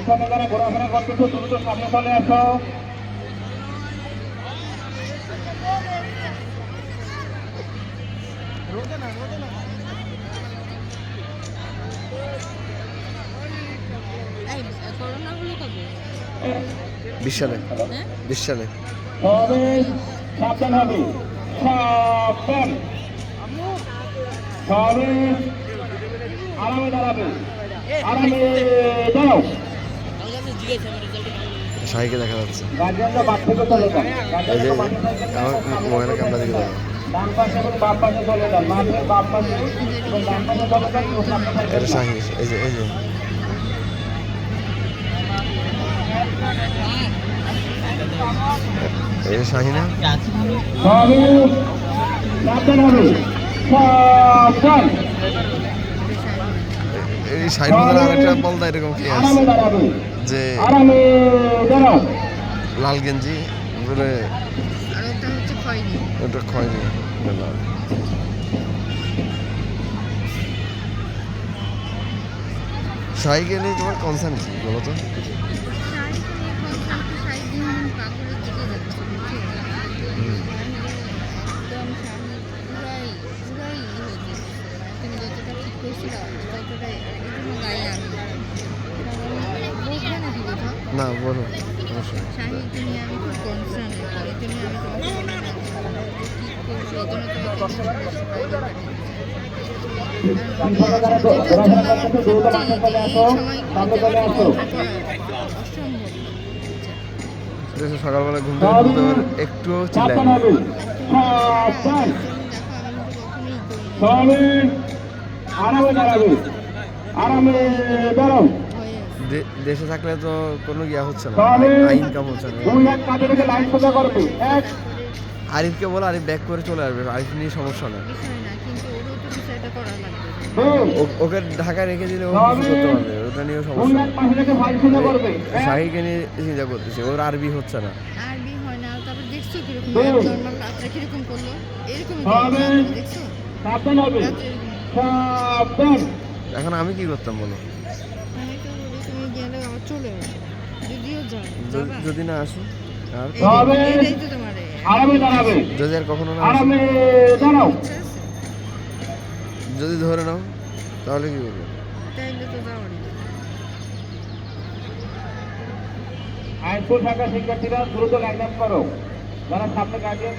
সামনে যারা ঘোরাফেরা করতেছো দ্রুত সামনে চলে আসো। বিশালে বিশালে তবে সাবধান হবে, সাবধান। তবে আরামে দাঁড়াবে, আরামে দাঁড়াও। শাহিকে দেখা যাচ্ছে। গার্জিয়ানরা বাদ থেকে চলে যান, এই যে গার্জিয়ানরা আমার মোবাইলের ক্যামেরা দিকে যাবো। ডান পাশে এবং বাম পাশে চলে যান, মাঠের বাম পাশে এবং ডান পাশে চলে যান, ও সামনে থাকবেন এটা না। শাহি, এই যে এই শাহি না? তবে সাবধান হবে, সাবধান। এই শাহির মধ্যে আরেকটা বলদা এরকম কি আছে আরামে দাঁড়াবে, যে আরামে দাঁড়াও। লাল গেঞ্জি বলে ওটা খয়নি লাল। শাহিকে নিয়ে তোমার কনসার্ন কি বলো তো? না বলো অবশ্যই। যারা ঘোরাফেরা করতেছো দ্রুত মাঠে চলে আসো, সামনে চলে আসো। সকালবেলা ঘুম থেকে তুলতে পারে একটুও চিল্লাই সাবধান হবে, সাবধান। তবে আরামে দাঁড়াবে, আরামে দাঁড়াও। দেশে থাকলে তো কোনো ইয়া হচ্ছে না, তবে ইনকাম হচ্ছে না। দুই হাত কাঁধে রেখে লাইন সোজা করবে, এক। আরিফকে বলে আরিফ ব্যাক করে চলে আসবে, আরিফ নিয়ে সমস্যা নেই। ওকে ঢাকায় রেখে দিলে ও কিছু করতে পারবে, ওটা নিয়েও দুই সমস্যা হাত নেই। পাশে রেখে লাইন সোজা করবে, এক। শাহিকে নিয়ে চিন্তা করতেছে, ওর আরবি হচ্ছে না। আরবি হয় না, তারপর দেখছো কিরকম দুই। নরমাল রাতটা কিরকম করলো, এরকমই তবে দেখছো সাবধান হবে, রাত্রে এরকম। সাবধান। এখন আমি কি করতাম বলো? আমি তো বলি তুমি গেলে আবার চলে আসো, যদিও যাও যাবা। যদি না আসি আর তবে এটাই তো তোমার আরামে দাঁড়াবে, যদি আর কখনো না আসি, আরামে দাঁড়াও। যদি ধরে নাও তাহলে কি করবো? তাইলে তো যাওয়ারই। হাইস্কুল শাখা শিক্ষার্থীরা দ্রুত লাইন আপ করো, যারা সামনে গার্জিয়ান